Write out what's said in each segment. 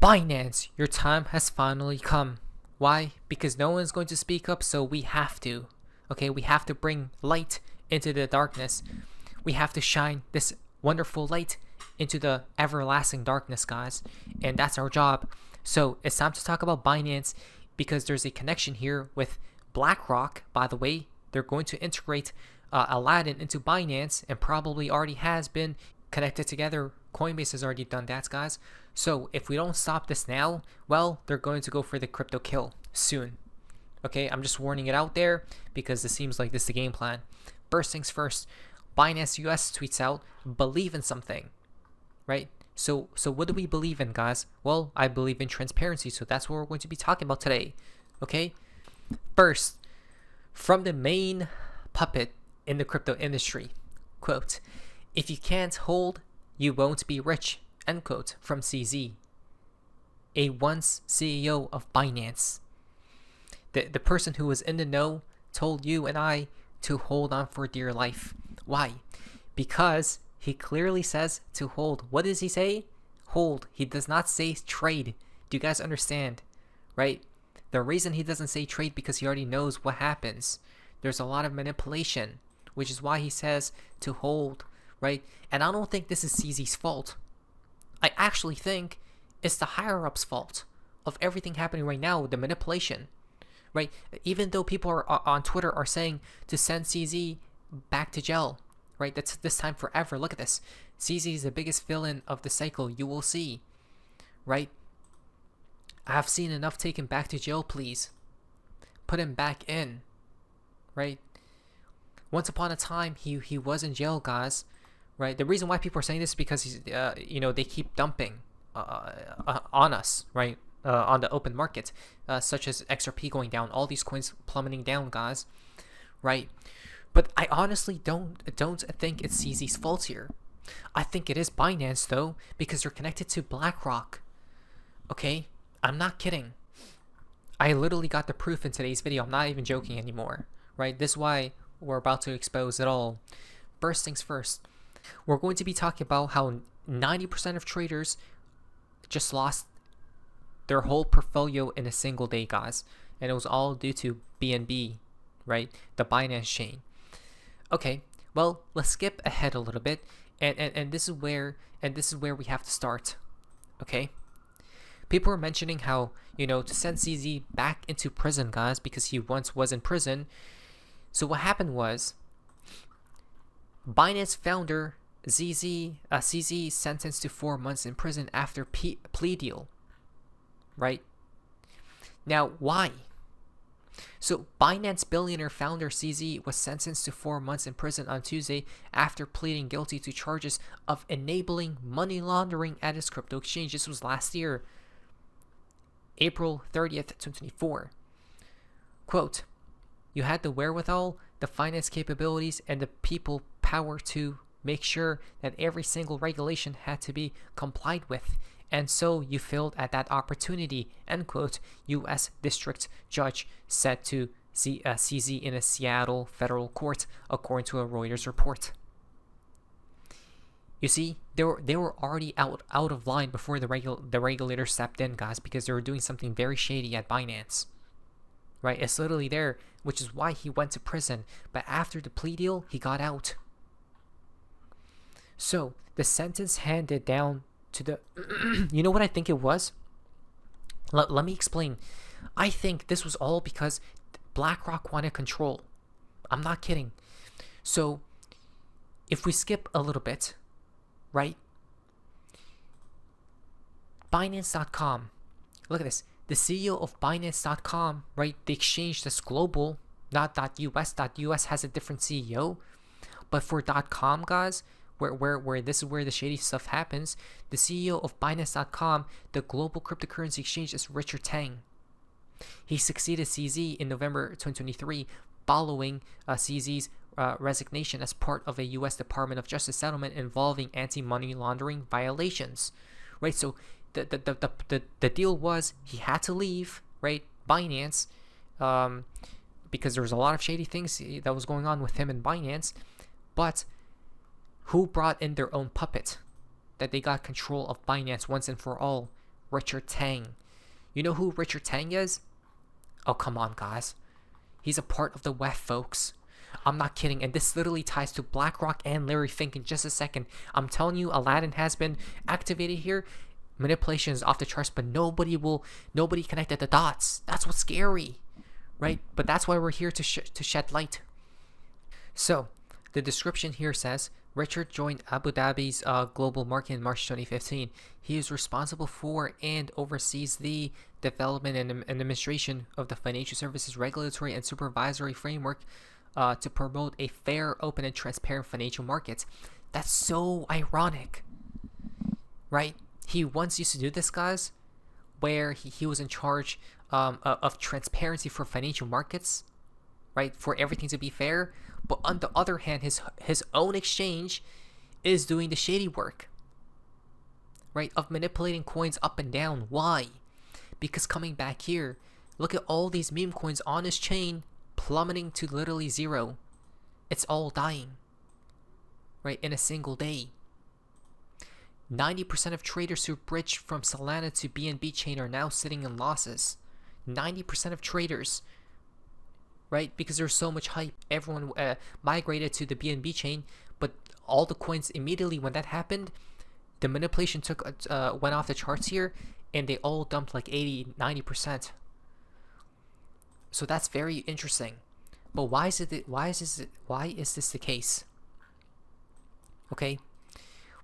Binance, your time has finally come. Why? Because no one's going to speak up, so we have to. Okay, we have to bring light into the darkness. We have to shine this wonderful light into the everlasting darkness, guys. And that's our job. So it's time to talk about Binance because there's a connection here with BlackRock. By the way, they're going to integrate Aladdin into Binance and probably already has been connected together. Coinbase has already done that, guys. So if we don't stop this now, well, they're going to go for the crypto kill soon. Okay, I'm just warning it out there because it seems like this is the game plan. First things first, Binance US tweets out, believe in something, right? So what do we believe in, guys? Well, I believe in transparency, so that's what we're going to be talking about today. Okay, first, from the main puppet in the crypto industry, quote, if you can't hold, you won't be rich, end quote, from CZ, a once CEO of Binance. The person who was in the know told you and I to hold on for dear life. Why? Because he clearly says to hold. What does he say? Hold. He does not say trade. Do you guys understand? Right? The reason he doesn't say trade because he already knows what happens. There's a lot of manipulation, which is why he says to hold, right? And I don't think this is CZ's fault. I actually think it's the higher-ups' fault of everything happening right now, the manipulation, right? Even though people are on Twitter are saying to send CZ back to jail, right? That's this time forever. Look at this. CZ is the biggest villain of the cycle. You will see, right? I've seen enough. Take him back to jail, please. Put him back in, right? Once upon a time, he was in jail, guys, right? The reason why people are saying this is because he's, they keep dumping on us, right? On the open market, such as XRP going down, all these coins plummeting down, guys, right? But I honestly don't think it's CZ's fault here. I think it is Binance though, because they're connected to BlackRock. Okay, I'm not kidding. I literally got the proof in today's video. I'm not even joking anymore, right? This is why we're about to expose it all. First things first, we're going to be talking about how 90% of traders just lost their whole portfolio in a single day, guys, and it was all due to BNB, right? The Binance chain. Okay, well, let's skip ahead a little bit, and this is where we have to start. Okay, people are mentioning how to send CZ back into prison, guys, because he once was in prison. So what happened was Binance founder CZ sentenced to 4 months in prison after plea deal. Right? Now, why? So, Binance billionaire founder CZ was sentenced to 4 months in prison on Tuesday after pleading guilty to charges of enabling money laundering at his crypto exchange. This was last year, April 30th, 2024. Quote, you had the wherewithal, the finance capabilities, and the people power to make sure that every single regulation had to be complied with. And so you failed at that opportunity, end quote, U.S. District Judge said to CZ in a Seattle federal court, according to a Reuters report. You see, they were already out of line before the regulator stepped in, guys, because they were doing something very shady at Binance. Right? It's literally there, which is why he went to prison. But after the plea deal, he got out. So the sentence handed down to the you know what I think it was? Let me explain. I think this was all because BlackRock wanted control. I'm not kidding. So if we skip a little bit, right? Binance.com. Look at this. The CEO of Binance.com, right? The exchange that's global, not .us. .us has a different CEO. But for .com, guys, where this is where the shady stuff happens, the CEO of Binance.com, the global cryptocurrency exchange, is Richard Tang. He succeeded CZ in November 2023 following CZ's resignation as part of a U.S. Department of Justice settlement involving anti-money laundering violations. Right, so the deal was he had to leave, right, Binance, because there was a lot of shady things that was going on with him and Binance, but who brought in their own puppet that they got control of Binance once and for all? Richard Tang. You know who Richard Tang is? Oh, come on, guys. He's a part of the WEF, folks. I'm not kidding, and this literally ties to BlackRock and Larry Fink in just a second. I'm telling you, Aladdin has been activated here. Manipulation is off the charts, but nobody connected the dots. That's what's scary, right? But that's why we're here to shed light. So, the description here says, Richard joined Abu Dhabi's global market in March 2015. He is responsible for and oversees the development and administration of the financial services regulatory and supervisory framework to promote a fair, open, and transparent financial market. That's so ironic, right? He once used to do this, guys, where he was in charge of transparency for financial markets, right? For everything to be fair. But on the other hand, his own exchange is doing the shady work, right? Of manipulating coins up and down. Why? Because coming back here, look at all these meme coins on his chain plummeting to literally zero. It's all dying, right? In a single day. 90% of traders who bridged from Solana to BNB chain are now sitting in losses. 90% of traders, right? Because there's so much hype. Everyone migrated to the BNB chain, but all the coins immediately when that happened, the manipulation went off the charts here, and they all dumped like 80-90%. So that's very interesting. But why is this the case? Okay.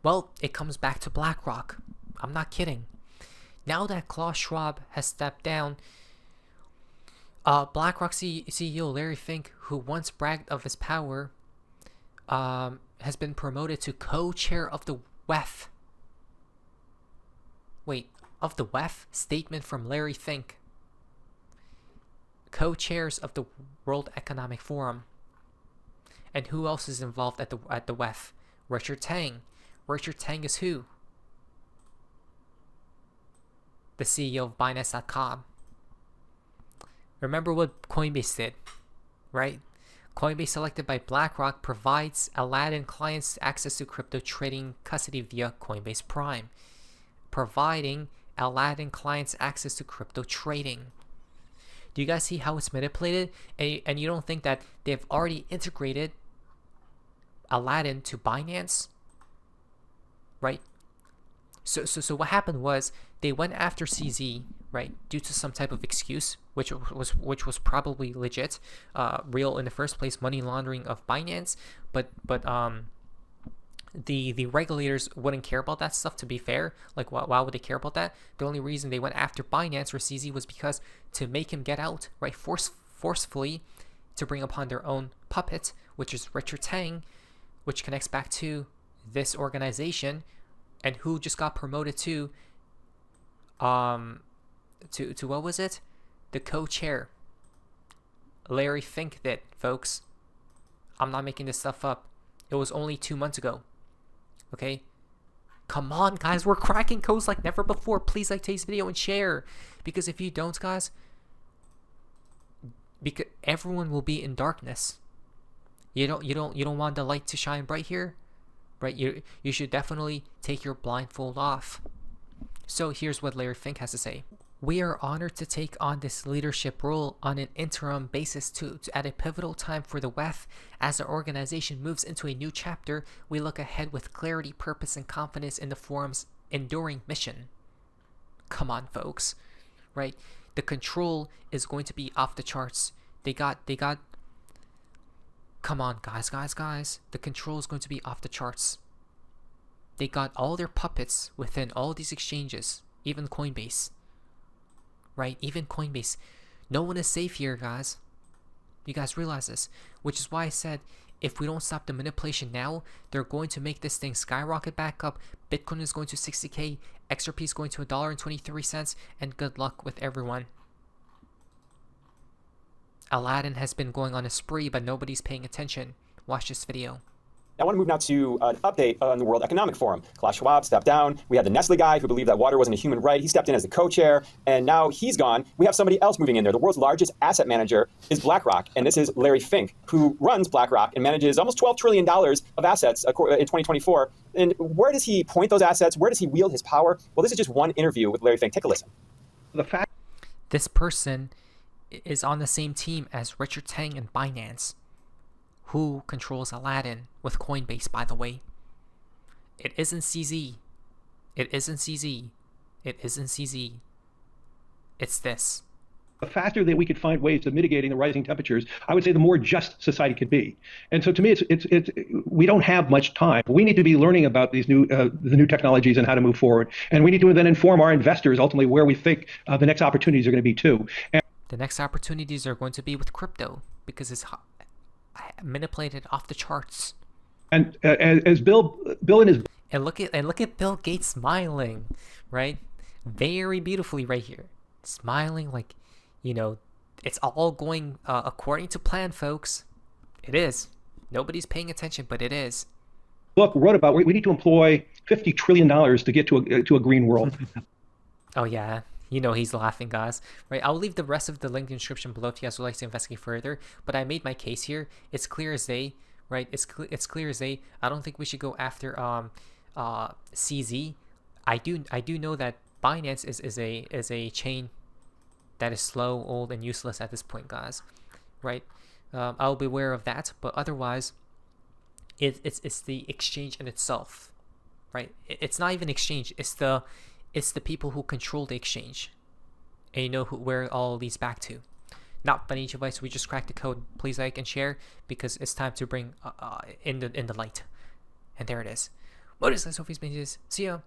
Well, it comes back to BlackRock. I'm not kidding. Now that Klaus Schwab has stepped down, BlackRock CEO Larry Fink, who once bragged of his power, has been promoted to co-chair of the WEF. Wait, of the WEF? Statement from Larry Fink. Co-chairs of the World Economic Forum. And who else is involved at the WEF? Richard Tang. Richard Tang is who? The CEO of Binance.com. Remember what Coinbase did, right? Coinbase, selected by BlackRock, provides Aladdin clients access to crypto trading custody via Coinbase Prime. Providing Aladdin clients access to crypto trading. Do you guys see how it's manipulated? And you don't think that they've already integrated Aladdin to Binance? Right? So what happened was they went after CZ, right, due to some type of excuse, which was probably legit, real in the first place, money laundering of Binance, but the regulators wouldn't care about that stuff, to be fair. Like, why would they care about that? The only reason they went after Binance or CZ was because to make him get out, right, forcefully, to bring upon their own puppet, which is Richard Tang, which connects back to this organization, and who just got promoted to what was it? The co-chair. Larry Fink did, folks. I'm not making this stuff up. It was only 2 months ago. Okay? Come on, guys. We're cracking codes like never before. Please like today's video and share. Because if you don't, guys, because everyone will be in darkness. You don't want the light to shine bright here? Right? You should definitely take your blindfold off. So here's what Larry Fink has to say. We are honored to take on this leadership role on an interim basis at a pivotal time for the WEF. As the organization moves into a new chapter, we look ahead with clarity, purpose, and confidence in the forum's enduring mission. Come on, folks. Right? The control is going to be off the charts. They got come on, guys. The control is going to be off the charts. They got all their puppets within all these exchanges, even Coinbase. Right? Even Coinbase. No one is safe here, guys. You guys realize this? Which is why I said, if we don't stop the manipulation now, they're going to make this thing skyrocket back up. Bitcoin is going to 60K. XRP is going to $1.23. And good luck with everyone. Aladdin has been going on a spree, but nobody's paying attention. Watch this video. I want to move now to an update on the World Economic Forum. Klaus Schwab stepped down. We had the Nestle guy who believed that water wasn't a human right. He stepped in as the co-chair, and now he's gone. We have somebody else moving in there. The world's largest asset manager is BlackRock, and this is Larry Fink, who runs BlackRock and manages almost $12 trillion of assets in 2024. And where does he point those assets? Where does he wield his power? Well, this is just one interview with Larry Fink. Take a listen. This person is on the same team as Richard Tang and Binance, who controls Aladdin with Coinbase, by the way. It isn't CZ. It isn't CZ. It isn't CZ. It's this. The faster that we could find ways of mitigating the rising temperatures, I would say the more just society could be. And so to me, it's we don't have much time. We need to be learning about these the new technologies and how to move forward. And we need to then inform our investors ultimately where we think the next opportunities are going to be too. And the next opportunities are going to be with crypto because it's manipulated off the charts. And as Bill and his look at Bill Gates smiling, right? Very beautifully right here, smiling like, you know, it's all going according to plan, folks. It is. Nobody's paying attention, but it is. Book wrote about we need to employ $50 trillion to get to a green world. Oh yeah. You know he's laughing, guys. Right? I'll leave the rest of the link in the description below if you guys would like to investigate further. But I made my case here. It's clear as day, right? It's clear as day. I don't think we should go after CZ. I do know that Binance is a chain that is slow, old, and useless at this point, guys. Right? I'll be aware of that. But otherwise, it's the exchange in itself, right? It's not even exchange. It's the people who control the exchange, and you know where all leads back to. Not financial advice. We just cracked the code. Please like and share because it's time to bring in the light. And there it is. What is this? Sophie's Binges. See ya.